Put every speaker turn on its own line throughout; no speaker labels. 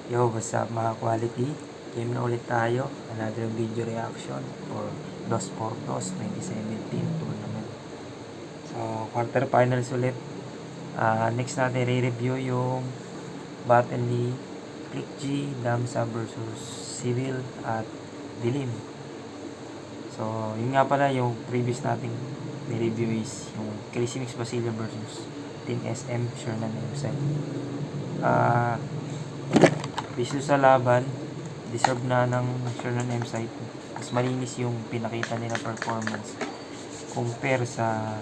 Yo, what's up mga quality? Game na ulit tayo. Another video reaction for Dos por Dos 2017 tournament. So, quarterfinals ulit. Next natin re-review yung battle ni Click G, Damsa versus Civil at Dilim. So, yun nga pala yung previous nating ni-review is yung Crazy Mix Basilio versus Team SM, sure na name side. Biso sa laban, deserve na ng sure na name site. Mas malinis yung pinakita nila performance compare sa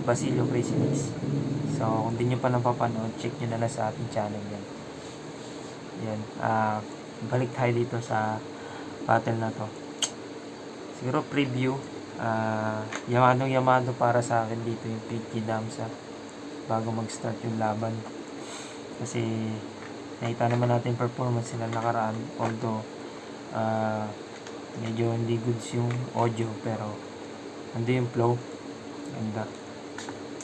Basilio Crazy Mix. So, kung di nyo pa napapanood, check nyo na lang sa ating channel yan. Yan. Balik tayo dito sa battle na to. Siguro preview. Yamado para sa akin dito yung Pidgey Damsa bago mag-start yung laban. Kasi nakita naman natin performance sila nakaraan, although medyo hindi goods yung audio, pero ando yung flow ganda.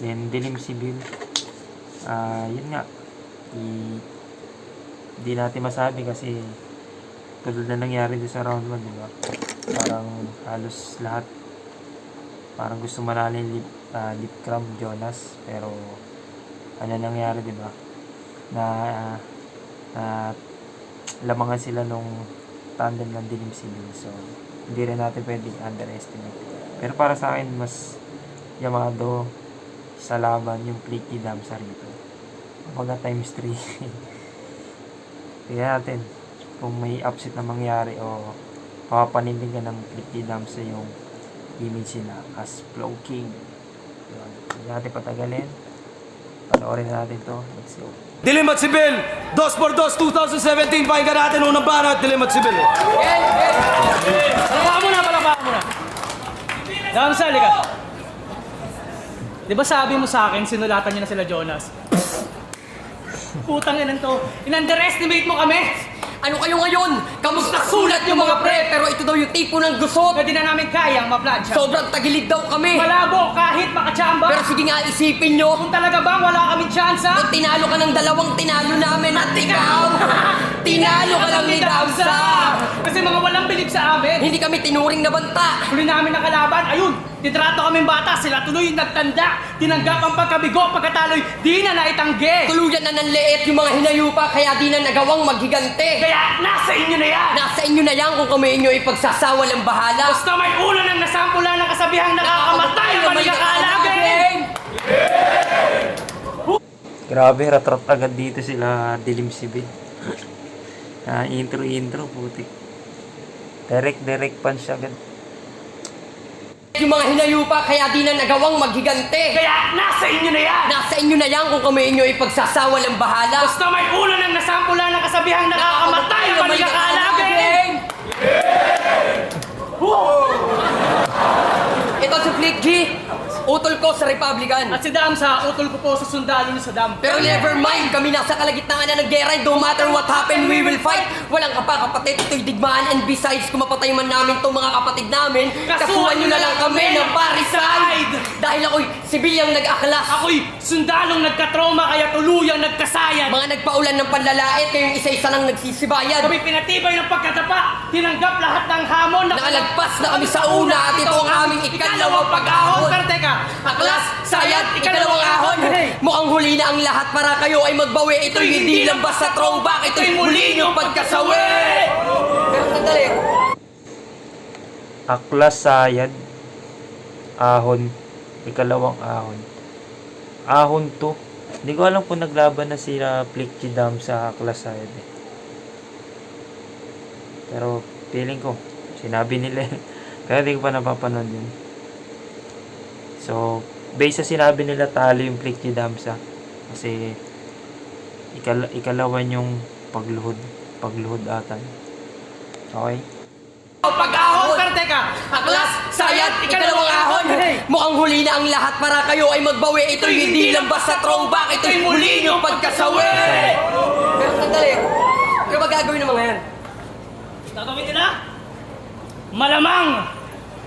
Then Dilim Civil, yun nga, hindi natin masabi kasi tulad na nangyari doon sa round 1, diba? Parang halos lahat parang gusto manalo yung lip cramp Jonas, pero ano nangyari, diba? Na lamangan sila nung tandem ng Dilim Civil, so hindi rin natin pwedeng underestimate. Pero para sa akin, mas Yamado sa laban yung Clicky Damsa rito, mga times 3. Tingnan natin kung may upset na mangyari o papanindigan ng Clicky Damsa yung image nila as Flow King. Hindi natin patagalin, panoorin natin to. Let's go.
Dilim at Civil, 2x2 2017, pakinggan natin unang banat, Dilim at Civil. Palakpakan mo na. Damsa, halika. Di ba sabi mo sa akin, sinulatan niyo na sila Jonas? Putang inan to, in-underestimate mo kami!
Ano kayo ngayon? Kamusta sulat yung mga pre? Pero ito daw yung tipo ng gusot.
Pwede na namin kayang ma-plansya.
Sobrang tagilid daw kami.
Malabo kahit makachamba.
Pero sige nga, isipin nyo.
Kung talaga bang wala kaming tsansa?
Kung tinalo ka ng dalawang tinalo namin at ikaw, tinalo ka lang ni Damsa.
Kasi mga walang bilib sa amin.
Hindi kami tinuring na banta.
Huli namin ang kalaban, ayun, titrato kaming bata, sila tuloy yung nagtanda. Tinanggap ang pagkabigo, pagkataloy, di na naitanggi.
Tuluyan na ng leet yung mga hinayupa, kaya di na nagawang maghigante.
Kaya nasa inyo na yan.
Nasa inyo na yan kung kami inyo ipagsasawa ng bahala.
Basta may ulo ng nasampula ng kasabihang nakakamatay ang maligakaalagin.
Grabe, rat-rat agad dito sila Dilim Civil. Intro putik. Direct punch agad.
Yung mga hinayupa, kaya di na nagawang maghigante.
Kaya nasa inyo na yan.
Nasa inyo na yan kung kami inyo ipagsasawa ng bahala.
Basta may ulo ng nasampula ng kasabihang nakakamatay ang maligakaalagin.
Ito si Flick G, utol ko sa Republican.
At si Damsa, utol ko po sa sundalo ni Saddam.
Pero never mind, kami nasa kalagitnaan na ng gera. No matter what happen, we will fight. Walang kapatid, ito'y digmaan. And besides, kung mapatay man namin itong mga kapatid namin, kasuhan nyo na lang kami ng parricide. Dahil ako'y sibilyang nag-aklas.
Ako'y sundalong nagkatroma kaya tuluyang nagkasayan.
Mga nagpaulan ng panlalait, kayong isa-isa lang nagsisibayan.
Kami pinatibay ng pagkatapa, tinanggap lahat ng hamon.
Nakalagpas na kami sa una at ito ang aming ikalawang pag-ahon.
Pero teka,
Aklas, sayad, ikalawang ahon. Mukhang huli na ang lahat para kayo ay magbawi. Ito'y hindi lang basta throwback, ito'y muli niyong pagkasawi. Pero sandali.
Aklas, sayad, ahon, ikalawang ahon. Ahon to. Hindi ko alam kung naglaban na sila Plikchi Dam sa Aklas, sayad eh. Pero feeling ko, sinabi nila eh. Kaya hindi ko pa napapanood yun. So, based sa sinabi nila, talo yung Plikchi Damsa. Kasi ikalawan yung pagluhod ata. Okay?
Pag-ahon, pero teka, aklas, sayad, ikalawang ahon. Mukhang huli na ang lahat para kayo ay magbawi. Ito'y hindi lang basta throwback, ito'y muli niyong pagkasawi. Pero sandali, ano ba gagawin ng mga yan?
Tatawin nila? Malamang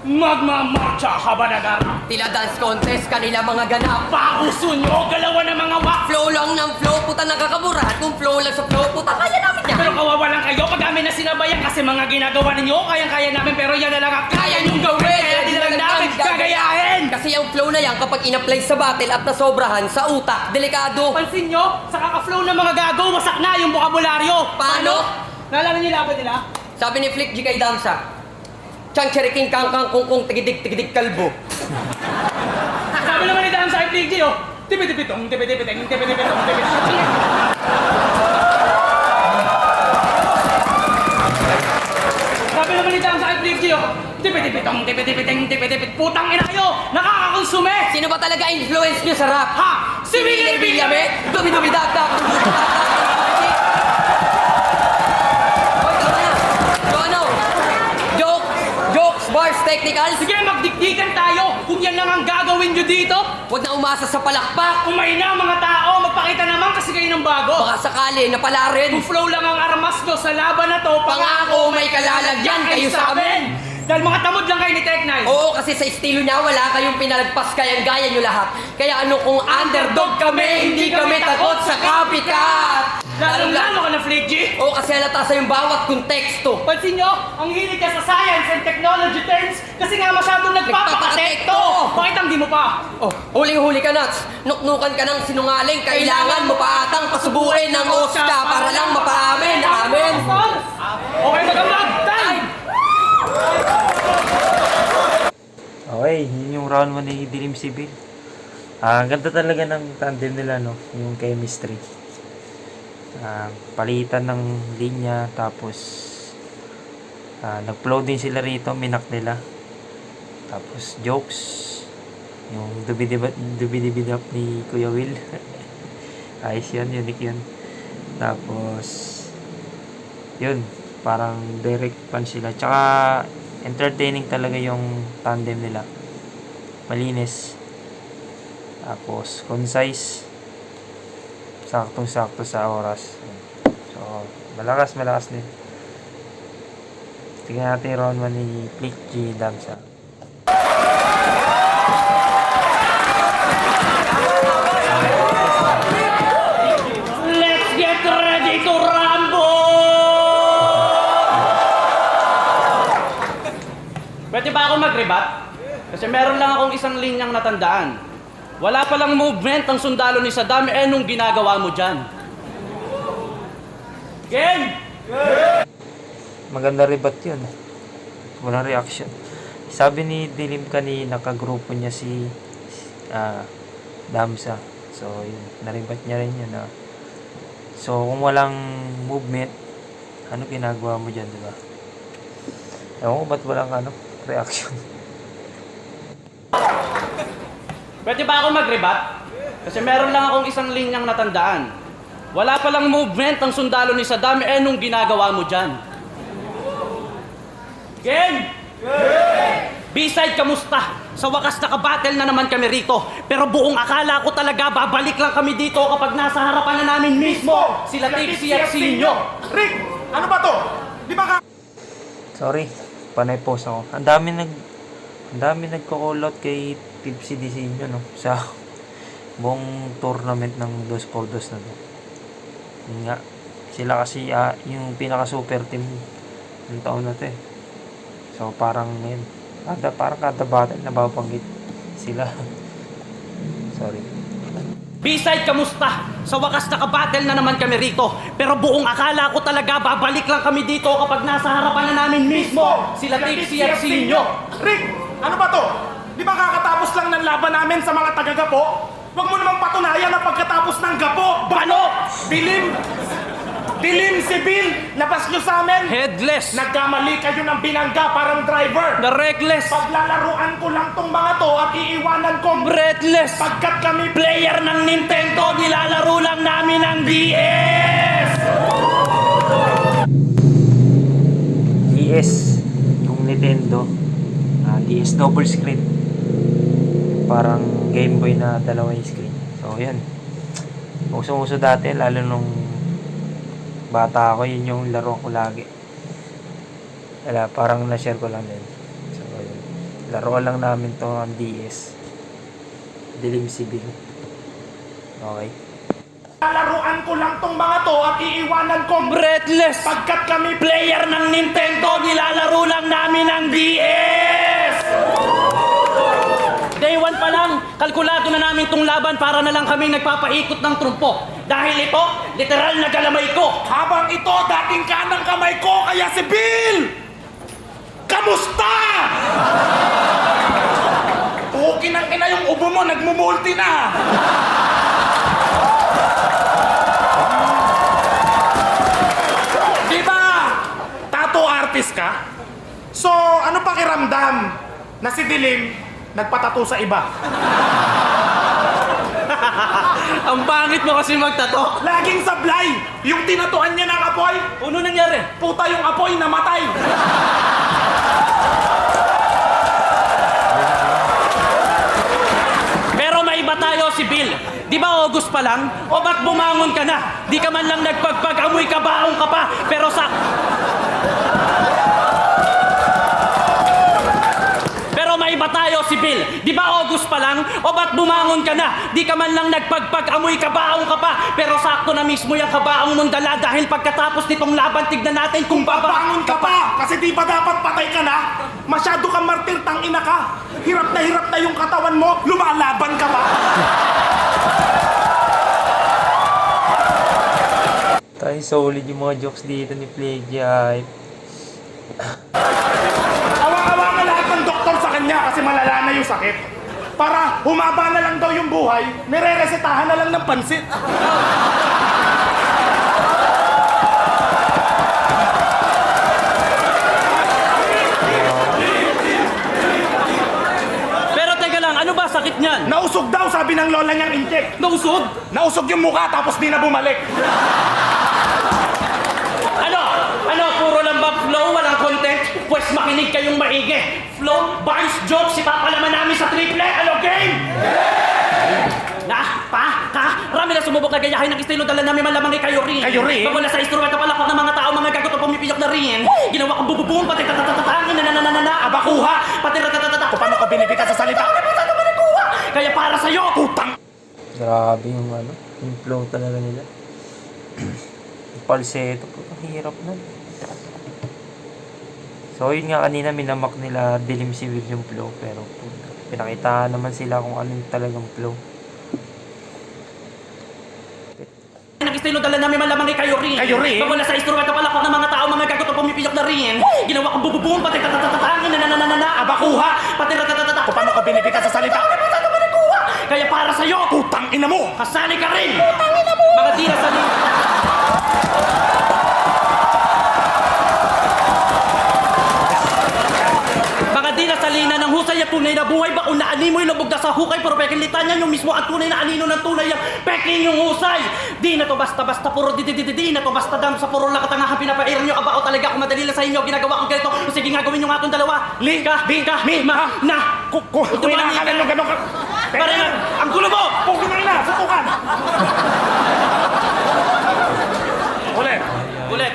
Magmamarcha habanagar.
Tila dance contest, kanila mga ganap.
Pauso nyo, galawan ng mga wak.
Flow lang ng flow, puta nakakaburat. Kung flow lang sa flow, puta kaya namin yan.
Pero kawawa lang kayo pag amin na sinabayan kasi mga ginagawa ninyo, kayang-kaya namin pero yan na lang ang kaya nyong gawin. Kaya di na lang namin gagayahin.
Kasi yung flow na yan, kapag in-apply sa battle at nasobrahan sa utak, delikado.
Pansin nyo, sa kaka-flow ng mga gago, wasak na yung bokabularyo.
Paano?
Naalala niyo laban nila?
Sabi ni Flick G kay Damsa, Chang cheriking kang kang kung tigidig kalbo.
Sabi naman ni Dan sa FPG, oh. Tipi-tipitong, tipi-tipitong, tipi-tipitong, tipi-tipitong. Sabi naman ni Dan sa FPG, oh. Tipi-tipitong, tipi-tipitong, tipi-tipit. Putang ina kayo! Nakakakonsume!
Sino ba talaga influence nyo sa rap?
Ha! Si Willie Villame!
Dumi-dumi-dak-dak! Hoy, tama na! So ano? Jokes, bars, technicals?
Sige, magdikdikan tayo! Kung yan lang ang gagawin nyo dito,
Huwag na umasa sa palakpak!
umay na mga tao! Magpakita naman kasi kayo ng bago!
Baka sakali na pala rin!
Kung flow lang ang armas nyo sa laban na to,
Pangako may kalalagyan kayo sa amin!
Dahil mga tamod lang kayo ni Tech Nine.
Oo, kasi sa estilo niya wala kayong pinalagpas, kayang-gaya nyo lahat. Kaya ano kung underdog kami, hindi kami takot sa copycat!
Lalong-lalo ka na, Flick G.
Oo, kasi halata sa yung bawat konteksto.
Pansin nyo, ang hilig ka sa science and technology terms kasi nga masyadong nagpapakatekto.
Nagpapakatekto.
Bakit ang di mo pa?
Oh, huling-huli ka, Nats. Nuknukan ka ng sinungaling. Kailangan mo pa atang pasubuin ng Oscar para lang mapaamin. Amen.
Okay, magandang time.
Okay, yun yung round 1 ni Dilim Sibil. Ang ganda talaga ng tandem nila, no? Yung chemistry. Palitan ng linya, tapos nag-flow din sila rito, minak nila. Tapos jokes, yung dubidibidap ni Kuya Will. Ayos yun, unique yun. Tapos yun, parang direct punch sila. Tsaka entertaining talaga yung tandem nila. Malinis. Tapos concise. Saktong-sakto sa oras. So, malakas din. Tingnan natin round 1 ni Flick G Damsa.
Let's get ready to rumble! Pwede ba ako mag-rebat? Kasi meron lang akong isang linyang natandaan. Wala palang movement ang sundalo ni Saddam, nung ginagawa mo dyan? Game!
Maganda rebat yun. Walang reaction. Sabi ni Dilim kanina, kagrupo niya si Damsa. So, yun. Narebat niya rin yun. So, kung walang movement, ano ginagawa mo dyan, diba? Ewan ko, ba't walang reaction?
Pwede ba ako mag-rebat? Kasi meron lang akong isang linyang natandaan. Wala palang movement ang sundalo ni Saddam, nung ginagawa mo dyan? Game! B-side, kamusta? Sa wakas nakabattle na naman kami rito. Pero buong akala ko talaga babalik lang kami dito kapag nasa harapan na namin mismo sila Tipsy at Sinyo.
Rick, ano ba to? Di ba ka...
Sorry, panay post ako. Ang dami nagko-call out kay Tipsy Disinyo, no? Sa buong tournament ng 2x2 na to. Yun nga, sila kasi yung pinaka-super team ng taon na to eh. So parang yun, parang kada battle nababanggit sila. Sorry.
B-side, kamusta? Sa wakas nakabattle na naman kami rito. Pero buong akala ko talaga babalik lang kami dito kapag nasa harapan na namin mismo sila Tipsy at Sinyo.
Rick, ano ba to? Di ba kakatapos lang ng laban namin sa mga taga-gapo? Huwag mo namang patunayan na pagkatapos ng gapo. Bano? Dilim Sibil, labas nyo sa amin.
Headless,
Nagkamali kayo ng binangga parang driver.
the reckless,
Paglalaruan ko lang tong mga to at iiwanan ko.
breathless,
Pagkat kami
player ng Nintendo, nilalaro lang namin ang DS!
DS, yung Nintendo, DS double screen. Parang Game Boy na dalawang screen. So, yan. Usong-uso dati, lalo nung bata ako, yun yung laro ko lagi. Parang na-share ko lang din. So, yun. Laruan lang namin to ang DS. Dilim Civil. Okay.
Laruan ko lang tong mga to at iiwanan ko
Breathless!
pagkat kami
Player ng Nintendo, nilalaro lang namin ang DS! Day 1 pa lang, kalkulado na namin tong laban para na lang kami nagpapaikot ng trumpo. Dahil ito, literal na galamay ko.
habang ito dating kanang kamay ko kaya si Bill! Kamusta? Pukin ang ina yung ubo mo, nagmumulti na! Di ba? Tattoo artist ka? So, ano pakiramdam na si Dilim nagpatato sa iba?
Ang pangit mo kasi magtato.
Laging sablay! Yung tinatuan niya ng apoy,
Ano nangyari?
puta yung apoy namatay!
Pero may iba tayo si Bill. Di ba August pa lang? O ba't bumangon ka na? Di ka man lang nagpagpag-amoy kabaong ka pa. Pero sa... Pero may iba tayo si Bill. Di ba August pa lang? O ba't bumangon ka na? Di ka man lang nagpagpag-amoy kabaong ka pa. Pero sakto na mismo yung kabaong mong dala. Dahil pagkatapos nitong laban, tignan natin kung
Bangon ka pa! Kasi di ba dapat patay ka na? Masyado kang martir, tangina ka! Hirap na yung katawan mo, lumalaban ka pa!
Tayo solid yung mga jokes dito ni Plague Hype.
Awa-awa nga lahat ng doktor sa kanya kasi malala na yung sakit. Para humaba na lang daw yung buhay, nire-resetahan na lang ng pansit.
Pero teka lang, ano ba sakit niyan?
Nausog daw, sabi ng lola niyang inject.
Nausog?
Nausog yung mukha tapos di na bumalik.
Ano, puro lang ba flow, walang content? Pues makinig kayong maigi. Flow, bars, jokes, ipapalaman namin sa triple. Ano, game? Rami na sumubok na gayahin ng estilo, dala namin malamang kayo rin.
Kayo rin?
Pagmula sa instrumento palakpak ng mga tao, mga gagot o pumipiyok na rin. Ginawa kong bububong, pati tatatatangin, abakuha, pati ratatatata.
Kung paano ka binibita sa salita?
Kaya para sa'yo,
Putang!
Grabe yung ano, yung flow talaga nila. Yung falsetto, ang hirap na. So yun nga kanina minamak nila Dilim Civil yung flow, pero pinakita naman sila kung ano yung talagang flow.
ng estilo, dala namin malamang kayo rin.
Kayo rin?
Pagmula sa instrumento palakpak ng mga tao, mga gagot o pumipiyok na rin. Ginawa kong bububong, pati tatatatangin, abakuha, pati ratatatata.
Kung paano ka binibita sa salita?
Kaya para sa'yo,
Putang ina mo!
kasali ka rin! Mga di na sa Mga di na salina ng husay at tunay na buhay. Baon na animoy lubog na sa hukay. Pero peking litanya yung mismo at tunay na anino ng tunay ang peking yung husay. Di na to basta-basta puro di na to basta dam sa puro lakatangahan pinapairan nyo. Abao talaga kung madali lang sa inyo. Ginagawa kong ganito. O sige nga gawin nyo nga itong dalawa.
Kung inakala nyo gano'n ka...
Pare nga, ang gulo mo!
Pukin na ina! Sutukan!
Ulit.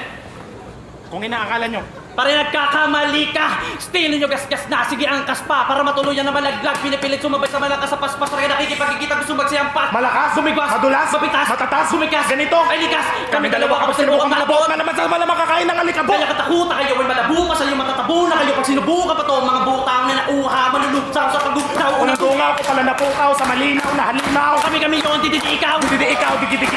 Kung inaakala nyo,
Pare nagkakamali ka! Still nyo gasgas na! Sige angkas pa! Para matuluyan na malaglag! Pinipilit sumabay sa malakas sa paspas! Pare nakikipagkikita gusto magsiyampas!
malakas,
Gumigwas!
madulas,
Mapitas!
matatas,
Sumikas!
ganito,
Ay likas!
kami dalawa kapag sinubukang malabot, malaman sa malamang kakain ng alikabok.
Kaya katakuta kayo ay malabu pa sa iyo matatabo na kayo pag sinubukan pa to mga butang na nauha maluluksaw sa pagugtaw
Unang tunga ko pala napukaw sa malinaw na halimaw.
kami yung didi ikaw
Didi ikaw, digi.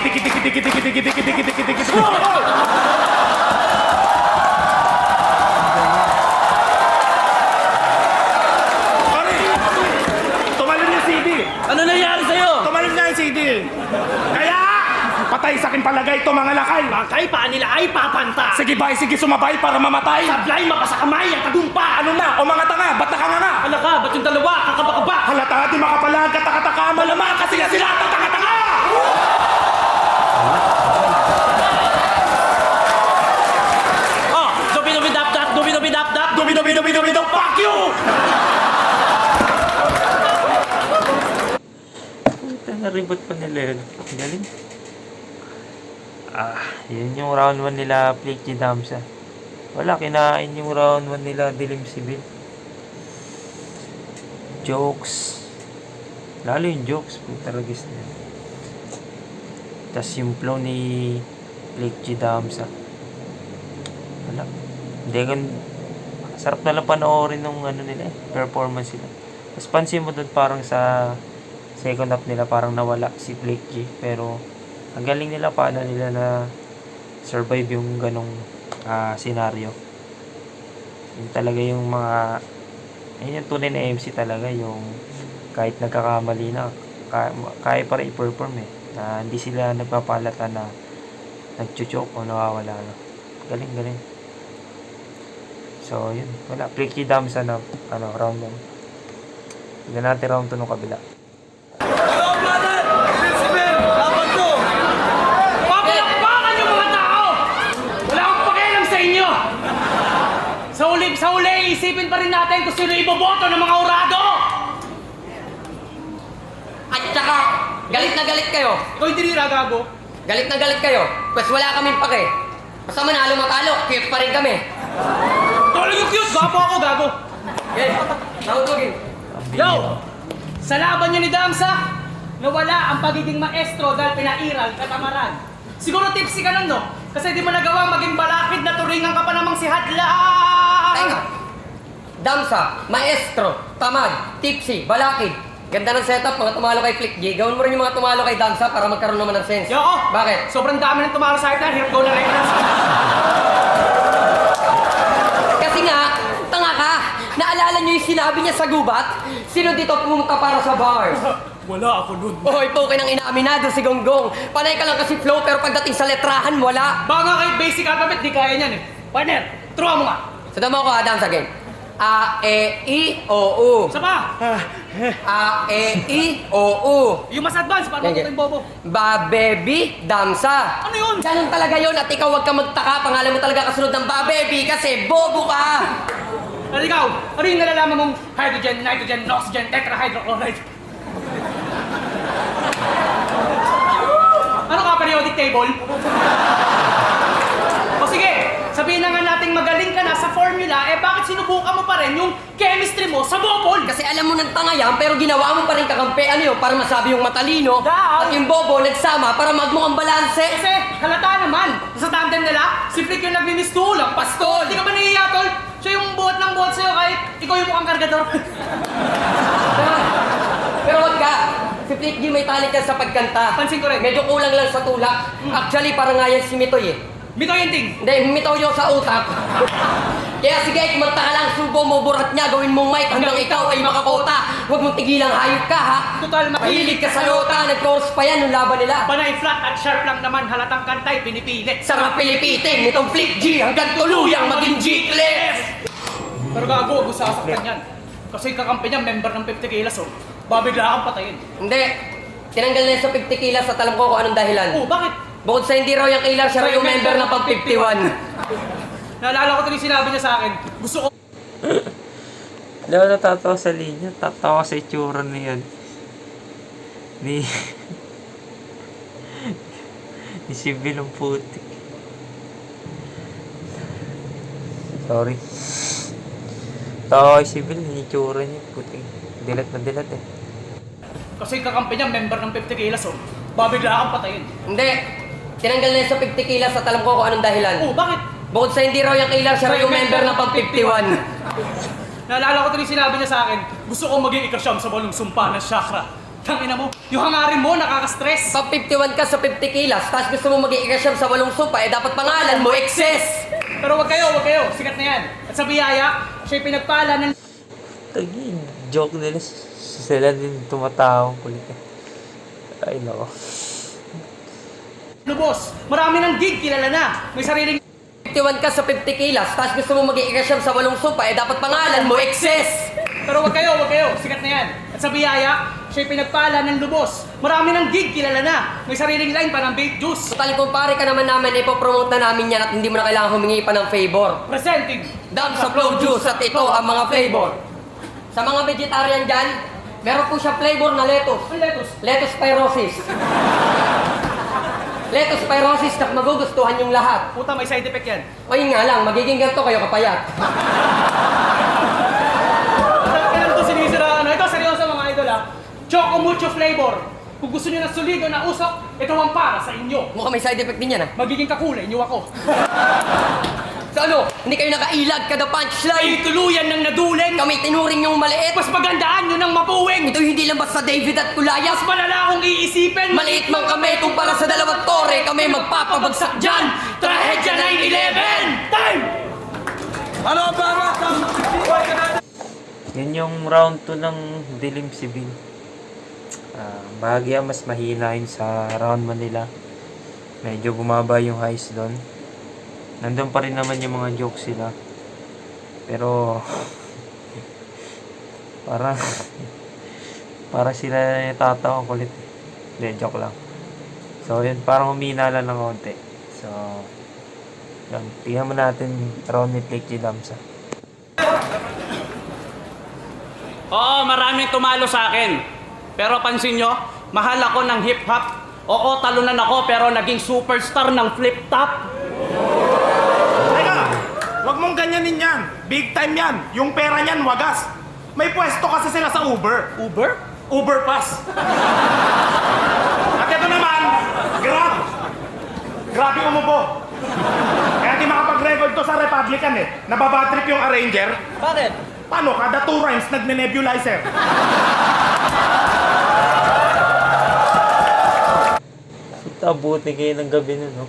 Pare, tumalon yung CD.
ano nangyari sa'yo?
Tumalon nga yung CD. Kaya, patay sa akin palagay ito mga lakay.
Bangkay pa nila ay papanta
Sige bay, sige sumabay para mamatay.
sablay mapasa kamay ang tagumpa
Ano na? O mga tanga, ba't nakanganga?
ala ka ba't yung dalawa kakabakaba
Halata di makapalag, kataka-taka, malamang kasi nga sila tatanga-tanga!
oh dubi-dubi-dap-dap dubi-dubi-dap-dap
Dubi, fuck you!
Puta na reboot pa nila yun. Galing. Yun yung round 1 nila Plague Damsa. Wala, kinain yung round 1 nila Dilim Civil. jokes. Lalo yung jokes, puta ragis na yan. Tas yung flow ni Blake G. Damsa. Wala. Hindi gan sarap na lang panoorin nung ano nila performance nila. Tapos pansin mo doon parang sa second half nila parang nawala si Blake G. Pero ang galing nila paano nila na survive yung ganong senaryo. Yun talaga yung mga yun yung tunay na MC talaga, yung kahit nagkakamali na kaya pa rin i-perform na hindi sila nagpapalata na nagchuchok o nawawala na. Galing. So yun, wala. Freaky Damsa na round 1. Tignan natin round 2 nung kabila.
Papalakpakan yung mga tao! Wala akong pakialam sa inyo! Sa huli, isipin pa rin natin kung sino iboboto ng mga urado!
At saka, galit na galit kayo.
Ikaw hindi rin gago.
Galit na galit kayo. Pues wala kaming pake. Basta manalo matalo, cute pa rin kami.
Tolo yung cute! Gapo ako, gago!
Okay, nautugin.
Yo! Sa laban niyo ni Damsa, nawala ang pagiging maestro dahil pinairal katamaran. Siguro tipsy ka nun, no? Kasi di mo nagawa maging balakid na turingan ka pa namang si Hadla!
Tenga. Damsa, maestro, tamad, tipsy, balakid. Ganda ng setup, mga tumalo kay Flick G. Gawin mo rin yung mga tumalo kay Damsa para magkaroon naman ng sense.
Yo, oh!
Bakit?
Sobrang dami ng tumalo sa akin, hirap go na rin.
Kasi nga, tanga ka. Naalala niyo yung sinabi niya sa gubat? Sino dito pumunta para sa bars?
Wala ako nun.
Hoy, poke ng inaaminado si Gonggong. Panay ka lang kasi flow, pero pagdating sa letrahan, wala.
Baka nga kahit basic alphabet, di kaya niyan eh. Partner, turuan mo nga.
Sadama ko, Adams again. A, E, I, O, U.
Isa pa.
A, E, I, O, U.
Yung mas advance, paano
Sige.
ko yung bobo?
Babebi, Damsa.
Ano yun?
Ganun talaga yun at ikaw huwag ka magtaka. Pangalan mo talaga kasunod ng Babebi kasi bobo ka.
Ano ikaw? Ano yung nalalaman mong hydrogen, nitrogen, oxygen, tetrahydrochloride? Ano ka, periodic table? O sige, sabihin na nga nating magaling ka na sa formula, eh bakit sinubukan mo pa rin yung chemistry mo sa bobol?
Kasi alam mo ng tanga yan, pero ginawa mo pa rin kakampi. Ano yun? Para masabi yung matalino.
Daw.
At yung bobo nagsama para magmukhang balanse.
Kasi halata naman, sa tandem nila, si Flick yung naglinistulang pastol. Hindi ka ba nahihiya, tol? Siya yung buhat ng buhat sa'yo kahit ikaw yung mukhang kargador.
Pero wag ka. Si Flick G may talent yan sa pagkanta.
Pansin ko rin.
Medyo kulang lang sa tulak. Actually, parang nga yan si Mitoy eh.
Mito yung ting.
Hindi, Mitoy yung sa utak. Kaya sige, kumanta ka lang, subo mo, burat niya, gawin mong mic hanggang ikaw ay makakota. Huwag mong tigilang hayop ka, ha?
Total
Mahilig ka sa nota, nag-chorus pa yan nung laban nila.
Panay flat at sharp lang naman halatang kantay pinipilit.
Sarap pilipitin nitong Flick G hanggang tuluyang maging G-Cliff.
Pero gago, huwag mo sasaktan yan. Kasi kakampi niya, member ng 50 kilos, oh. Babigla kang patayin.
Hindi, tinanggal na yan sa 50 kilas at alam ko kung anong dahilan.
Oh, bakit?
Bukod sa hindi raw yung kilar, siya raw yung member ng pag 51.
Naalala ko tuloy sinabi niya sa akin. Gusto ko
Hindi ako natatawa sa linya. Tatawa sa itsura na yan. Ni Sibyl ang putik. Sorry. Tawa kay Sibyl, yung itsura niya. Putik. Dilat na dilat eh.
kasi kakampi niya, member ng 50 kilos, oh. Babigla kang patayin.
Hindi, tinanggal na yan sa 50 kilas at alam ko kung anong dahilan.
Oh, bakit?
Bukod sa hindi raw yung kilar, siya raw yung member ng pag 51.
Naalala ko tuloy sinabi niya sa akin, gusto ko maging ikasyam sa walong sumpa ng chakra. Tangina mo, yung hangarin mo, nakaka-stress.
Pag 51 ka sa 50 kilas, tapos gusto mo maging ikasyam sa 8 sumpa, eh dapat pangalan mo, excess!
Pero wag kayo, sikat na yan. At sa biyaya, siya'y pinagpala ng
Tagi, joke nila. Sila din tumatawang kulit eh. Ay, nako.
lubos. Marami ng gig, kilala na. May sariling
51 ka sa 50 kilas, tapos gusto mo maging ikasyam sa 8 sumpa, eh dapat pangalan mo, excess!
Pero wag kayo, sikat na yan. At sa biyaya, siya'y pinagpala ng lubos. Marami ng gig, kilala na. May sariling line pa ng vape juice.
Total, kung pare ka naman namin, ipopromote na namin yan at hindi mo na kailangan humingi pa ng favor.
Presenting
Dam sa Flow Juice at ito ang mga flavor. Sa mga vegetarian dyan, meron po siya flavor na lettuce.
Ang lettuce.
Lettuce pyrosis. Lettuce pyrosis na magugustuhan yung lahat.
Puta, may side effect yan.
O yun nga lang, magiging ganito kayo kapayat.
Kailan ito sinisira? Ano? Ito, Choco Mucho Flavor. Kung gusto niyo ng solido na usok, ito ang para sa inyo.
Mukhang may side effect din yan, ah.
Magiging kakulay niyo ako.
So ano, hindi kayo nakailag kada punchline.
Ay, tuluyan ng naduling.
Kami tinuring yung maliit.
Mas magandaan nyo ng mabuwing.
Ito hindi lang basta David at Kulayas.
Mas malala akong iisipin.
Maliit man kami kumpara sa dalawang tore, kami magpapabagsak dyan.
Trahedya 9/11! Time!
Ano para sa...
Yun yung round 2 ng Dilim Civil. Bahagya mas mahina yun sa round 1 nila. Medyo bumaba yung highs doon. Nandun pa rin naman yung mga jokes sila. Pero parang sila natatawa kulit. Hindi, joke lang. So yun, parang humina lang ng konti. So yun, tingnan mo natin round ni Take Damsa.
Oo, maraming tumalo sa akin. Pero pansin nyo, mahal ako ng hip-hop. Oo, talunan ako pero naging superstar ng flip-top.
Teka, wag mong ganyanin yan. Big time yan. Yung pera niyan, wagas. May pwesto kasi sila sa Uber.
Uber?
Uber Pass. At ito naman, Grab. Grabe umupo. Kaya di makapag-record to sa Republican eh. Nababatrip yung arranger.
Bakit?
Paano? Kada 2 rhymes, nagne-nebulizer.
Abuti kayo ng gabi na, no?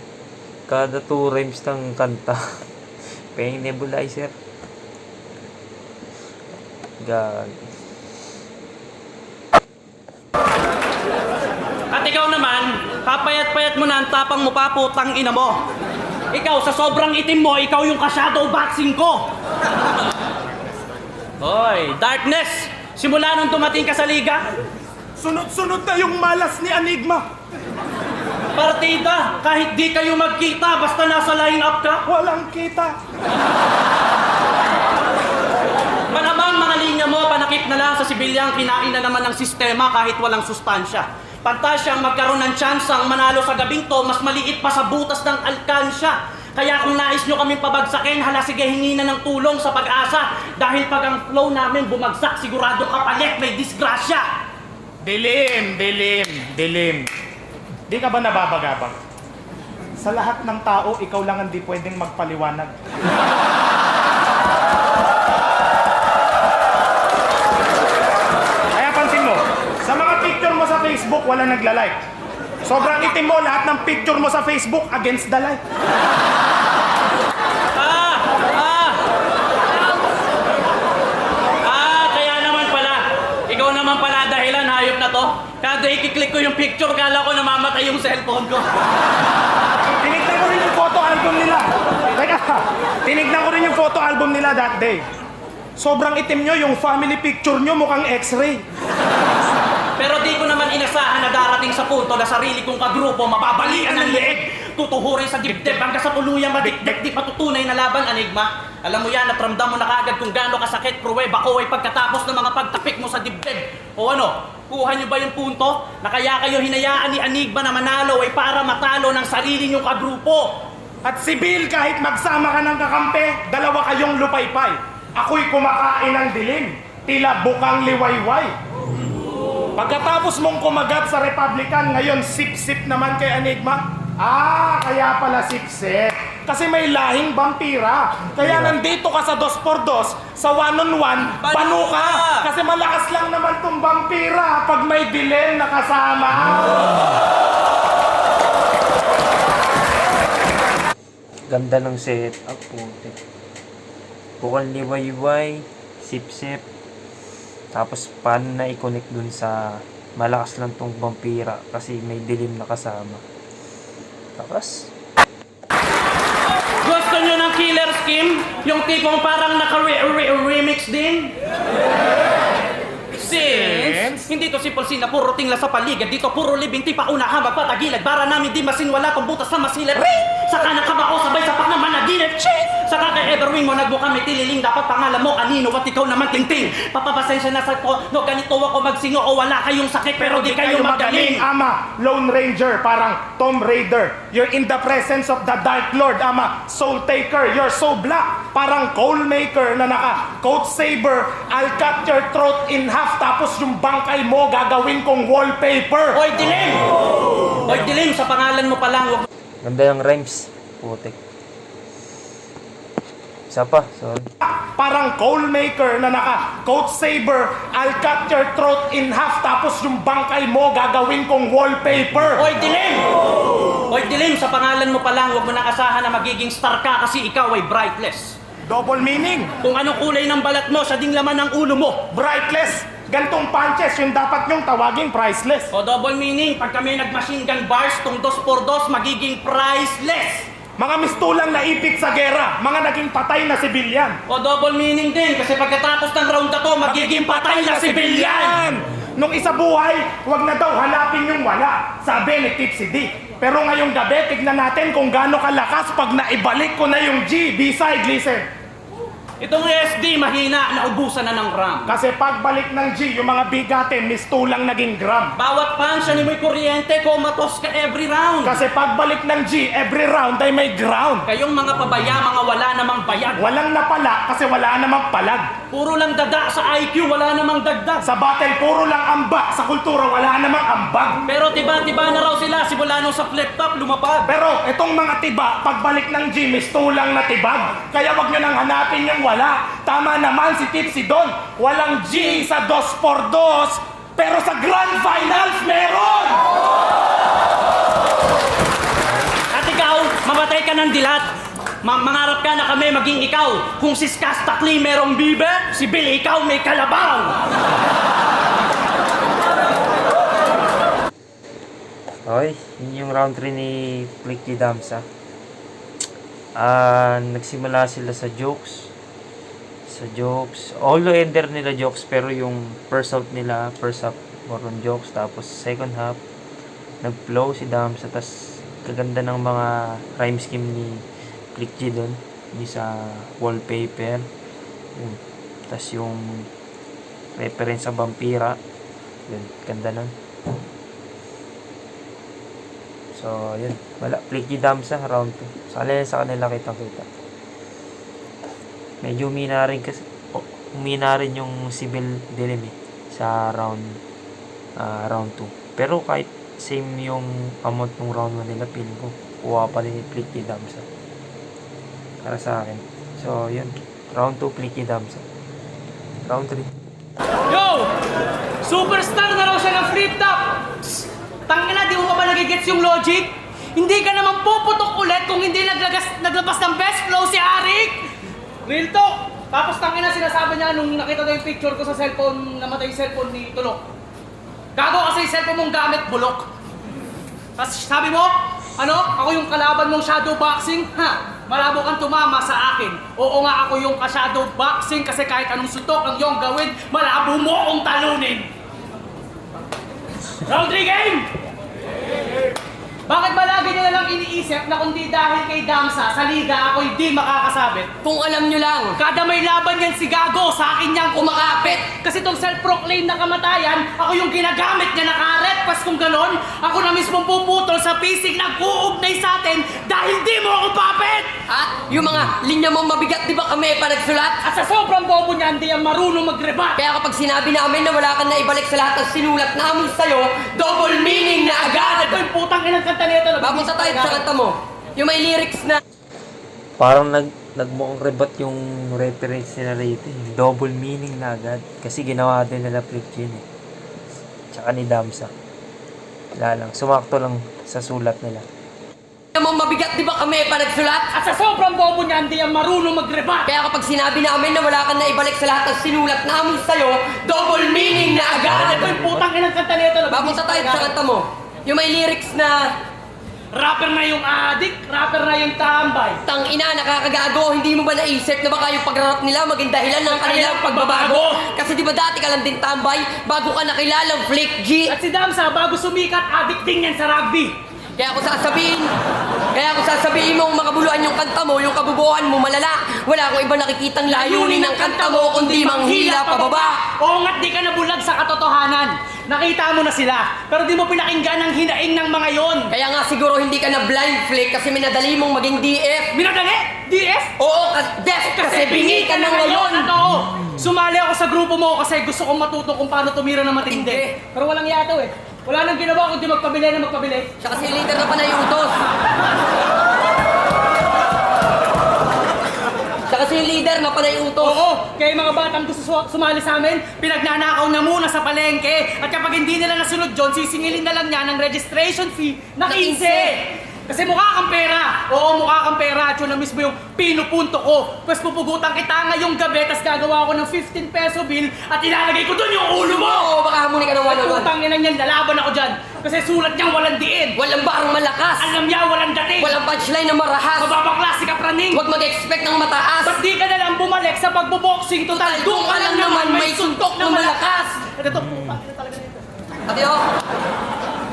Kada 2 rhymes ng kanta. Paying nebulizer. Gag.
At ikaw naman, papayat-payat mo na ang tapang mo pa, putang ina mo. Ikaw, sa sobrang itim mo, ikaw yung ka-shadow boxing ko. Hoy, Darkness! Simula nung dumating ka sa liga,
Sunod-sunod na yung malas ni Enigma.
partida, kahit di kayo magkita, basta nasa line-up ka.
Walang kita.
Malamang mga linya mo, panakip na lang sa sibilyang kinain na naman ng sistema kahit walang sustansya. Pantasyang magkaroon ng tsansang manalo sa gabing to, mas maliit pa sa butas ng alkansya. Kaya kung nais nyo kaming pabagsakin, hala sige hingi na ng tulong sa pag-asa. Dahil pag ang flow namin bumagsak, sigurado kapalit may disgrasya.
Dilim, dilim, dilim. Di ka ba nababagabag? Sa lahat ng tao, ikaw lang ang di pwedeng magpaliwanag. Kaya pansin mo, sa mga picture mo sa Facebook, wala nagla-like. Sobrang itim mo, lahat ng picture mo sa Facebook against the light.
Kaya naman pala. Ikaw naman pala dahilan, hayop na to. Kada ikiklik ko yung picture, kala ko namamatay yung cellphone ko.
Tinignan ko rin yung photo album nila. Teka, tinignan ko rin yung photo album nila that day. Sobrang itim nyo, yung family picture nyo mukhang x-ray.
Pero di ko naman inasahan na darating sa punto na sarili kong kagrupo mababalian ng leeg. Tutuhurin sa dibdib hanggang sa tuluyang madikdik di patutunay na laban, Enigma. Alam mo yan at ramdam mo na kagad kung gaano kasakit pruweba ko ay pagkatapos ng mga pagtapik mo sa dibdib. O ano, kuha niyo ba yung punto na kaya kayo hinayaan ni Enigma na manalo ay para matalo ng sarili niyong kagrupo?
At si Bill, kahit magsama ka ng kakampi, dalawa kayong lupaypay. Ako'y kumakain ng dilim, tila bukang liwayway. Pagkatapos mong kumagat sa Republican, ngayon sip-sip naman kay Enigma. Kaya pala sip-sip. Kasi may lahing vampira. Kaya nandito ka sa 2x2, sa 1-on-1, pano ka. Kasi malakas lang naman tong vampira pag may dilim na kasama.
Ganda ng setup, puti. Bukal liwayway, sip-sip. Tapos paano na i-connect dun sa malakas lang tong vampira kasi may dilim na kasama. Tapos
Gusto nyo ng killer scheme? Yung tipong parang naka-remix din? Since hindi to simple scene na puro tingla sa paligid, dito puro libing tipa unahan magpatagilid para namin di masinwala kung butas na masilat. Saka nakabako sabay sa pangmanaginip. Saka kay Everwing mo nagmukha may tililing. Dapat pangalan mo Anino at ikaw naman Tingting. Papapasensya na sa ko. No, ganito ako magsingo o wala kayong sakit pero di kayo magaling.
Ama, Lone Ranger, parang Tomb Raider. You're in the presence of the Dark Lord, Ama. Soul Taker, you're so black. Parang Coal Maker na naka-coat saber. I'll cut your throat in half. Tapos yung bangkay mo gagawin kong wallpaper.
Hoy, Dilim! Hoy, Dilim, sa pangalan mo pa lang. Wag...
Ganda yung rhymes. Putik. Isa pa, sorry.
Parang Coal Maker na naka-coat saber. I'll cut your throat in half. Tapos yung bangkay mo gagawin kong wallpaper.
Hoy, Dilim! Hoy, Dilim, sa pangalan mo pa lang, huwag mo nang asahan na magiging star ka kasi ikaw ay brightless.
Double meaning.
Kung anong kulay ng balat mo, siya ding laman ng ulo mo.
Brightless. Gantong punches, yung dapat nyong tawaging priceless.
O double meaning, pag kami nag-machine gun bars, tong 2x2 magiging priceless.
Mga mistulang naipit sa gera, mga naging patay na sibilyan.
O double meaning din, kasi pagkatapos ng round na to, magiging patay na sibilyan.
Nung isa buhay, wag na daw hanapin yung wala, sabi ni Tipsy D. Pero ngayong gabi, tignan natin kung gaano kalakas pag naibalik ko na yung G. B-side, listen.
Itong SD, mahina, naubusan na ng RAM.
Kasi pagbalik ng G, yung mga bigatin, mistulang naging gram.
Bawat pansya ni mo'y kuryente, komatos ka every round.
Kasi pagbalik ng G, every round ay may ground.
Kayong mga pabaya, mga wala namang bayag.
Walang napala kasi wala namang palag.
Puro lang dada sa IQ, wala namang dagdag.
Sa battle, puro lang ambak. Sa kultura, wala namang ambag.
Pero tiba-tiba na raw sila, simula nung sa flip-top, lumapag.
Pero itong mga tiba, pagbalik ng G, mistulang na tibag. Kaya wag nyo nang hanapin yung wala. Tama naman si Tipsy Don. Walang G sa 2x2, pero sa Grand Finals meron!
At ikaw, mamatay ka ng dilat. Mangarap ka na kami maging ikaw. Kung si Skastakli merong bibe, si Bill ikaw may kalabaw.
Okay, yun yung round 3 ni Flicky Damsa. Nagsimula sila sa jokes. Although ender nila jokes, pero yung first half more on jokes. Tapos second half, nag-flow si Damsa. Tapos kaganda ng mga rhyme scheme ni Flicky doon. Yung sa wallpaper. Tapos yung reference sa vampira. Yun, ganda nun. So, yun. Wala. Flicky Damsa, round 2. Sa kanila kitang-kita. Medyo umina rin yung Sibyl Dilim sa round 2. Pero kahit same yung amount ng round 1 nila, feeling ko kuha pa rin ni Flicky Damsa. Para sa akin. So, yun. Round 2, Flicky Damsa. Round 3.
Yo! Superstar na raw siya ng flip-top! Tangina, di mo pa ba nagigets yung logic? Hindi ka naman puputok ulit kung hindi naglabas ng best flow si Arik! Real talk! Tapos tangina sinasabi niya nung nakita ko yung picture ko sa cellphone, namatay yung cellphone ni Tulok. Gago kasi yung cellphone mong gamit, bulok. Tapos sabi mo, ako yung kalaban mong shadow boxing? Ha? Malabo kang tumama sa akin. Oo nga ako yung ka-shadow boxing kasi kahit anong sutok ang iyong gawin, malabo mo akong talunin. Round 3 game! Bakit ba lagi nyo nalang iniisip na kundi dahil kay Damsa sa liga ako'y di makakasabit?
Kung alam nyo lang,
Kada may laban yan si Gago, sa akin niyang kumakapit. Kasi tong self-proclaimed na kamatayan, ako yung ginagamit niya na karet. Pas kung ganon, ako na mismong puputol sa pisig na uugnay sa atin dahil di mo ako papit!
at yung mga linya mong mabigat, di ba kami pa nagsulat?
At sa sobrang bobo niya, hindi yan marunong mag-rebat.
Kaya kapag sinabi namin na wala kang naibalik sa lahat ng sinulat namin sa'yo, double meaning na agad!
Ito yung putang inang kanta nito.
Bapunta tayo sa kanta mo. Yung may lyrics na
Parang nagmukhang rebat yung reference nila rito. Double meaning na agad. Kasi ginawa din nila Flicky yun Tsaka ni Damsa. Wala lang. Sumakto lang sa sulat nila.
mong mabigat, di ba kami pa nagsulat?
At sa sobrang bobo niya, hindi yan marunong mag-rebat.
Kaya kapag sinabi namin na wala kang naibalik sa lahat ng sinulat namin sa'yo, double meaning na agad!
Ito yung putang inang kanta nito.
Bapunta tayo sa kanta mo. Yung may lyrics na
Rapper na yung adik, rapper na yung tambay.
tang ina, nakakagago, hindi mo ba naisip na baka yung pagrarap nila maging dahilan ng kanilang pagbabago? Kasi di ba dati ka lang din tambay bago ka nakilalang Flick G?
At si Damsa, bago sumikat, adik din yan sa rugby.
Kaya ako sasabihin, Kaya kung sasabihin mong makabuluhan yung kanta mo, yung kabubuhan mo malala. Wala akong iba nakikitang layunin ng kanta mo, kundi manghila pababa.
Oo nga't di ka nabulag sa katotohanan. Nakita mo na sila, pero di mo pinakinggan ang hinaing ng mga yon.
Kaya nga siguro hindi ka na blind flick kasi minadali mong maging DF.
Minadali? DS?
Oo, def kasi bingi ka na ngayon.
At oo, sumali ako sa grupo mo kasi gusto kong matuto kung paano tumira ng matindi.
Hindi.
Pero walang yataw eh. Wala nang ginawa kundi magpabili na magpabili.
Siya kasi leader na panay utos. Siya kasi yung leader na panay utos.
Oo, kaya yung mga batang gusto sumali sa amin, pinagnanakaw na muna sa palengke. At kapag hindi nila nasunod John, sisingilin na lang niya ng registration fee na 15. Kasi mukha kang pera. Oo, mukha kang pera. At yun na mismo yung pinupunto ko. Pwes pupugutan kita ngayong gabi, tas gagawa ko ng 15 peso bill at ilalagay ko doon yung ulo mo!
Oo, baka hamuni ka ng one-on-one.
Putang ina niyan, lalaban ako dyan. Kasi sulat niyang walang diin.
Walang barang malakas.
Alam niya, walang dating.
Walang punchline na marahas.
Mababang klase ka, praning.
Huwag mag-expect ng mataas.
Ba't di ka na lang bumalik sa pagboboxing? Total, doon ka lang naman may suntok na malakas. Ito, putang ina talaga dito.
Ate,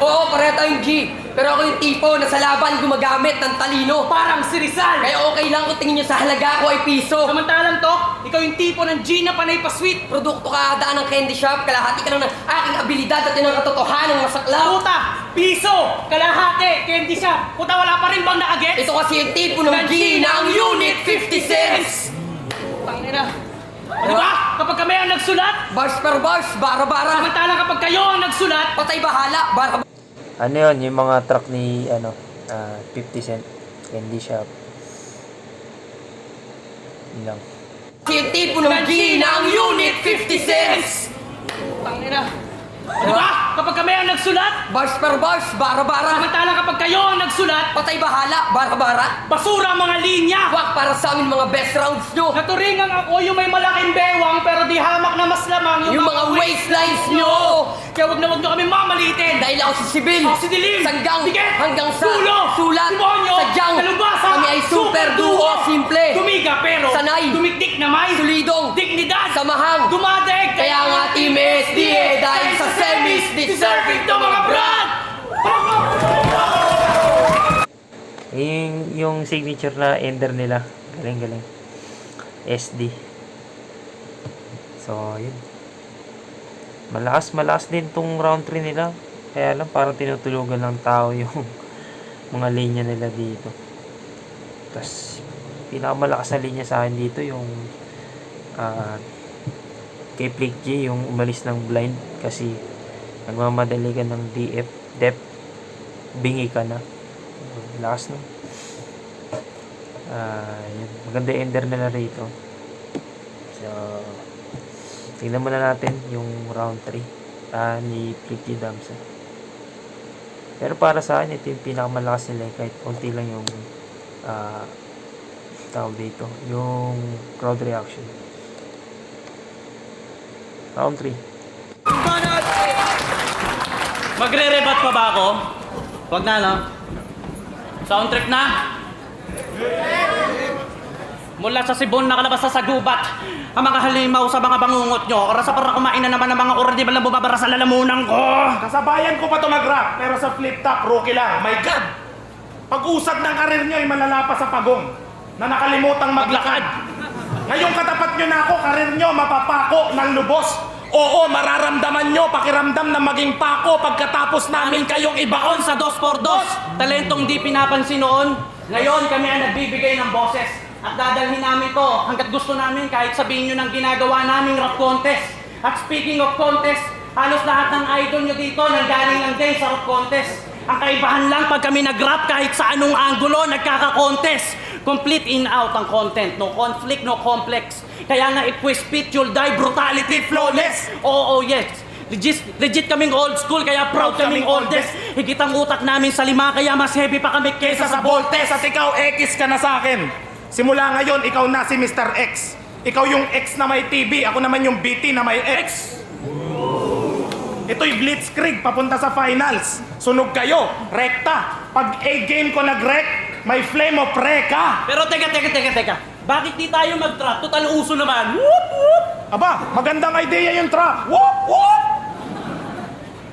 oo, pareha tayong G. Pero ako yung tipo na sa laban gumagamit ng talino.
Parang si Rizal.
Kaya okay lang kung tingin nyo sa halaga ko ay piso.
Samantalang to, ikaw yung tipo ng G na panay pa sweet.
Produkto ka daan ng candy shop, kalahati ka lang ng aking abilidad at yun ang katotohanan ng masaklaw.
Puta, piso, kalahati, candy siya. Puta, wala pa rin bang nakagets?
Ito kasi yung tipo ng G na ang unit 50 cents.
Tangina. Ano ba? Kapag kami ang nagsulat,
Bars per bars, bara-bara.
samantalang kapag kayo ang nagsulat,
Patay bahala, bara.
Ano yun, yung mga truck ni 50 cent candy shop. Yun lang.
Kasi yung tipo ng G na ang unit 50 cents.
tangina. Ano ba? Kapag kami ang nagsulat,
Bars per bars, bara-bara.
samantalang kapag kayo ang nagsulat,
Patay bahala, bara-bara.
basura ang mga linya.
Wag para sa amin mga best rounds nyo.
Naturingan ako yung may malaking bewang pero di hamak na mas lamang
Yung mga waistlines nyo.
Kaya wag na kami mamalitin.
Dahil ako si Sibil,
Ako si Dilim.
sanggang
Sige.
hanggang sa
Dulo.
sulat,
Demonyo.
sadyang
Kalubasa.
kami ay super duo, simple,
Tumiga pero
Sanay.
tumikdik na may
solidong,
dignidad.
samahang.
Dumadeg.
Kaya nga Team SDA dahil sa semis
deserving to mga brad.
Yung signature na ender nila. Galing. SD. So, yun. Malakas din tong round 3 nila. Kaya lang parang tinutulugan ng tao yung mga linya nila dito. Tapos, pinakamalakas na linya sa akin dito yung kay Flick G, yung umalis ng blind kasi nagmamadali ka ng depth, bingi ka na. Lakas no. Yun. Maganda yung ender nila rito. So, tingnan muna natin yung round 3 ni Pretty Damsa. Pero para sa akin, ito yung pinakamalakas nila kahit konti lang yung tawag dito, yung crowd reaction. Round 3.
Magre-rebat pa ba ako? Wag na, no? Soundtrack na? Mula sa Sibon nakalabas sa gubat ang mga halimaw sa mga bangungot nyo. Oras para kumain na naman ng mga oras, di ba lang bumabara sa lalamunan ko?
Kasabayan ko pa to mag-rap, pero sa flip top, rookie lang. My God! Pag-usad ng karir nyo ay malala pa sa pagong na nakalimutang maglakad. Ngayong katapat nyo na ako, karir nyo mapapako ng lubos. Oo, mararamdaman nyo, pakiramdam na maging pako pagkatapos namin kayong ibaon sa 2x2.
Talentong di pinapansin noon. Ngayon kami ang nagbibigay ng boses. At dadalhin namin to hanggat gusto namin kahit sabihin nyo ng ginagawa naming rap contest. At speaking of contest, halos lahat ng idol nyo dito nanggaling lang din sa rap contest. Ang kaibahan lang pag kami nag-rap kahit sa anong angulo nagkaka-contest. Complete in-out ang content. No conflict, no complex. Kaya nga if we spit, you'll die. Brutality flawless. Oo, yes. Legit kaming old school, kaya proud kaming oldest. Higit ang utak namin sa 5, kaya mas heavy pa kami kesa sa voltes.
At ikaw, X ka na sa akin. Simula ngayon, ikaw na si Mr. X. Ikaw yung X na may TV, ako naman yung BT na may X. Ito'y blitzkrieg, papunta sa finals. Sunog kayo, rekta. Pag A-game ko nag-rek, may flame of reka.
Pero teka. Bakit di tayo mag-trap? Total uso naman. Whoop, whoop.
Aba, magandang idea yung trap. Whoop, whoop.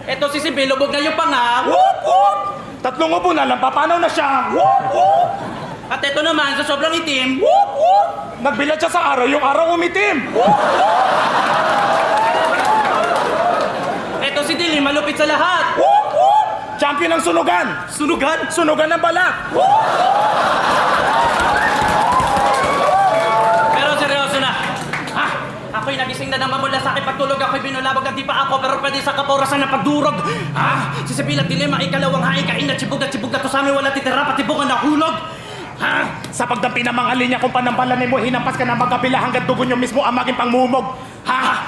Eto si Sibil, lubog na yung panga.
Whoop, whoop. Tatlong upo na lang, papanaw na siya. Whoop, whoop!
At ito naman, sa sobrang itim,
Whoop, whoop! Nagbilad siya sa araw, yung araw umitim. Whoop!
ito si Dilim, malupit sa lahat.
Whoop, whoop! Champion ng sunugan.
Sunugan?
Sunugan ng balak.
Pero seryoso na. Ha? Ako'y nagising na naman mula sa akin pagtulog. Ako'y binulabog at di pa ako, pero pwede sa kaporasan ng pagdurog. Si Sibilang Dilim, ang ikalawang hain, kain at sibog na to sa amin, wala titira, pati bunga na hulog.
Sa pagdampi ng mga linya kung panampalan mo, hinampas ka na magkabila hanggang dugo nyo mismo ang maging pangmumog.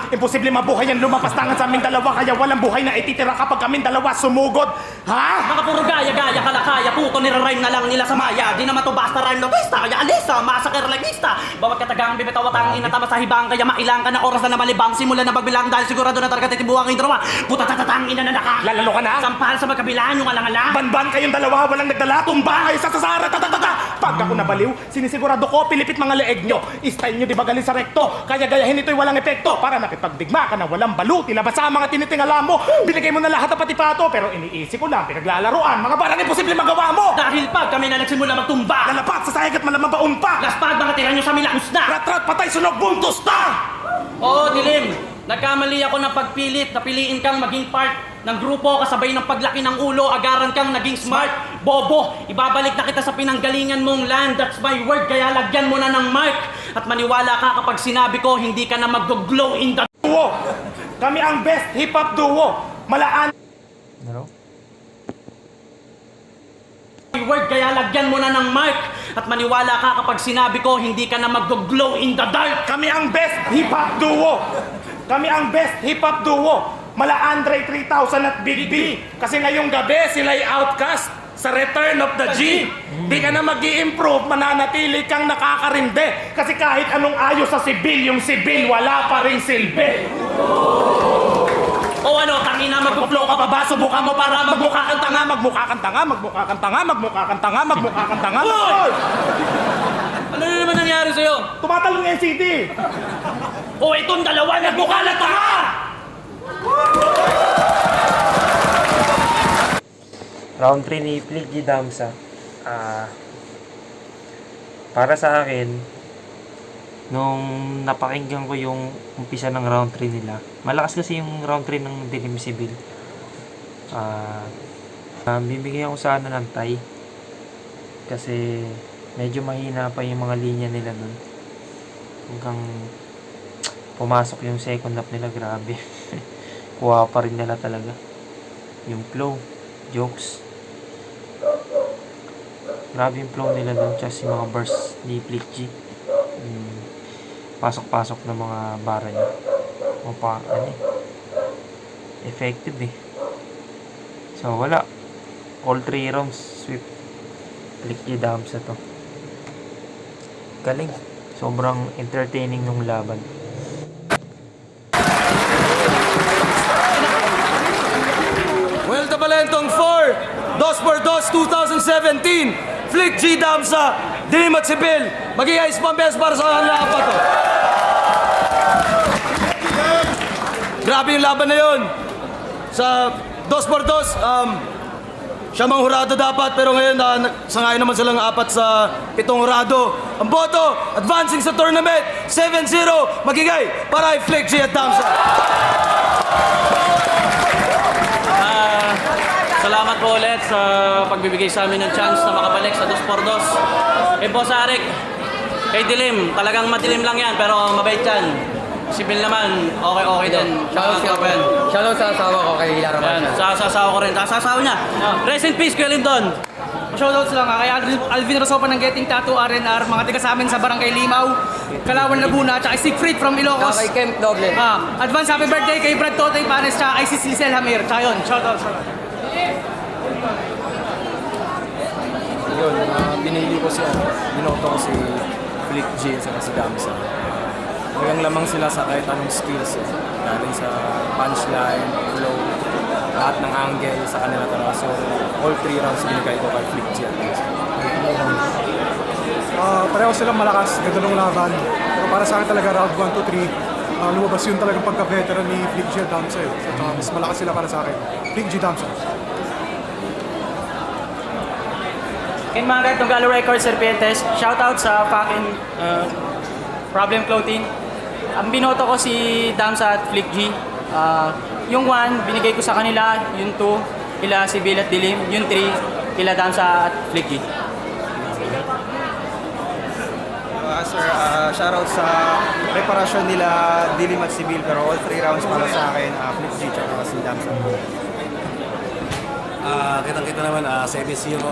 Imposible mabuhay yan lumapas tangan sa aming dalawa, kaya walang buhay na ititira kapag kaming dalawa sumugod.
Mga puro gaya-gaya, kalakaya, puto nirarhyme na lang nila sa maya. Di naman to basta rhyme na twista, kaya alisa, masaker lagista. Bawat katagang bibitawatang inatama sa hibang, kaya mailang ka na oras na malibang. Simula na magbilang dahil sigurado na talaga titibuhan kayong dalawa. Puta tatatang ina na naka.
Lalalo ka na?
Sampal sa magkabilaan yung alang-alang.
Banban kayong dalawa, walang nagdala, tumba kayo sa sasara, tatatata. Pag ako nabaliw, sinisigurado ko, pilipit mga leeg nyo. Style nyo di ba galing sa rekto? Kaya gayahin ito'y walang epekto. Para nakipagdigma ka na walang balo, tilabas sa mga tinitingala mo. Binigay mo na lahat ng patipato, pero iniisip ko lang, pinaglalaroan. Mga barang imposible magawa mo.
Dahil pag kami na nagsimula magtumba.
Lalapat sa sayag at malamang baon pa.
Laspag mga tira nyo sa milaos na.
Rat-rat, patay, sunog, buntos na!
Oo, Dilim. Nagkamali ako ng pagpilit. Napiliin kang maging part ng grupo kasabay ng paglaki ng ulo. Agaran kang naging smart. Bobo, ibabalik na kita sa pinanggalingan mong land. That's my word, kaya lagyan mo na ng mark. At maniwala ka kapag sinabi ko, hindi ka na mag-glow in the
Duo. Kami ang best hip-hop duo. Malaan.
Ano?
word, kaya lagyan mo na ng mark. At maniwala ka kapag sinabi ko, hindi ka na mag-glow in the dark.
Kami ang best hip-hop duo. Kami ang best hip-hop duo. Mala Andre 3000 at Big B. Kasi ngayong gabi sila'y outcast sa Return of the G. Di ka na mag-i-improve, mananatili kang nakakarinde. Kasi kahit anong ayos sa sibil, yung sibil wala pa rin silbi.
O ano, tangina, mag-flow ka pa ba? Subukan mo para magmukha kang tanga.
Magmukha kang tanga, magmukha kang tanga, magmukha kang tanga, magmukha kang tanga.
Hoy! Ano na naman nangyari sa'yo?
Tumatalong yung CD.
O itong dalawa, nagmukha na tanga!
Round 3 ni Flicky Damsa. Para sa akin, nung napakinggan ko yung umpisa ng round 3 nila, malakas kasi yung round 3 ng Dilim Sibil. Bibigyan ko sana ng tie. Kasi medyo mahina pa yung mga linya nila nun. Hanggang pumasok yung second half nila, grabe. Kuha pa rin nila talaga. Yung flow, jokes. Grabe yung flow nila dun, tsaka yung mga burst ni Flicky. Pasok-pasok ng mga bara niya. Effective eh. So wala. All 3 rounds sweep. Flicky Damsa to. Galing. Sobrang entertaining ng laban.
Well, Tabalentong 4, 2x2 2017, Flick G Damsa, Dilim at Sibil. Mag-iayos pa ang best para sa kanila apat. Oh. Grabe yung laban na yun. Sa 2x2, siya mang hurado dapat, pero ngayon sangayon naman silang apat sa 7 hurado. Ang boto, advancing sa tournament, 7-0, magigay para kay Flick G at Damsa.
Salamat po ulit sa pagbibigay sa amin ng chance na makabalik sa 2x2. Kay Boss Arik, kay Dilim, talagang madilim lang yan, pero mabait yan. Sibil naman, okay din.
Shoutout sa asawa ko kay Lara
Yan,
Marcia.
sa asawa ko rin, sa asawa niya. Rest in peace, Kuya Linton.
Shoutouts lang kay Alvin Rosopa ng Getting Tattoo R&R, mga tiga sa amin sa Barangay Limaw, Kalawan, Laguna, at kay Siegfried from Ilocos.
Kay Kemp Doble.
Advance happy birthday kay Brad Totoy Panes, at kay Cecil Hamir. Tsaka yun, shoutouts.
Yun, binili ko si binoto ko si Flick G at si Damsa. Hanggang lamang sila sa kahit anong skills. Galing sa punchline, flow, lahat ng angle sa kanila talaga. So, all 3 rounds binigay ko kay Flick G at Damsa.
Pareho silang malakas, ganda ng laban. Pero para sa akin talaga round 1, 2, 3, lumabas yun talagang pagka-veteran ni Flick G at Damsa. At mas malakas sila para sa akin. Flick G, Damsa.
Ken Manggat, Nogalo Records, Serpientes. Shoutout sa fucking Problem Clothing. Ang binoto ko si Damsa at Flick G. Yung 1, binigay ko sa kanila. Yung 2, kila si Bill at Dilim. Yung 3, kila Damsa at Flick G.
Sir, shoutout sa preparasyon nila Dilim at Sibil, pero all 3 rounds para sa akin, Flip G at si Damsa.
Kitang-kita naman, 7-0,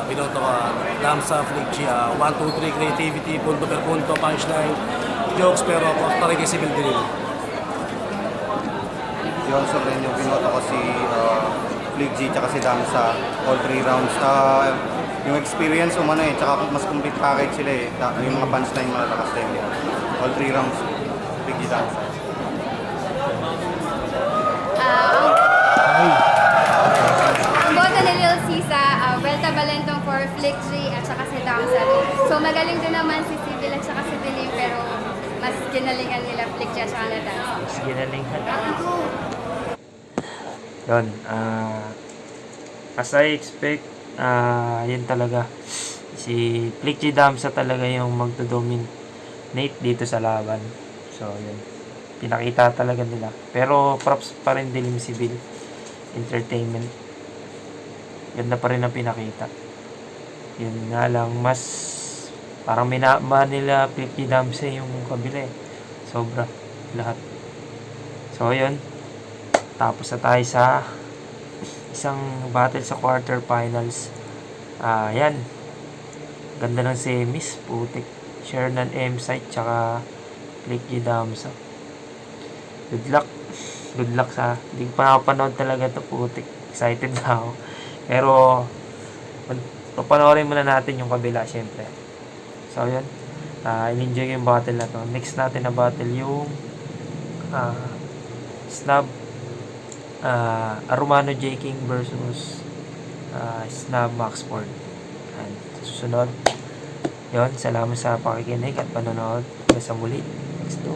binoto ko, Damsa, Flick G, 1, 2, 3, creativity, punto per punto, punchline, jokes, pero pa rin kay Sibil Dilim.
Yun, so rin yung binoto ko si Flip G at si Damsa, all 3 rounds. Yung experience tsaka mas complete package sila yung mga punchline malalakas din. All 3 rounds, Flip G, Damsa.
Ang boto ni Lil Sisa, Welta Balentong for Flick G at saka si Damsa. So magaling din naman si Sibyl at saka si Dilim, pero mas ginalingan nila Flick G at saka na Damsa.
Mas ginalingan. Yun, as I expect, yun talaga. Si Flick G Damsa talaga yung magdodominate dito sa laban. So, yun. Pinakita talaga nila. Pero props pa rin Dilim Sibyl Entertainment. Ganda pa rin ang pinakita. Yun nga lang, mas parang minama nila Flick G Damsa yung kabila eh. Sobra. Lahat. So, yun. Tapos na tayo sa isang battle sa quarterfinals. Yan. Ganda ng semis. Putik. Shernan M-Site tsaka Flick G Damsa. Good luck. Good luck sa... Hindi ko pa nakapanood talaga to. Putik. Excited na ako. Pero papanoorin muna natin yung kabila syempre. So yun. In-enjoy ko yung battle na to. Next natin na battle yung Snub Arumano J. King versus Snub Maxford. And susunod. Yun, salamat sa pakikinig at panonood. Hanggang sa muli. Next to.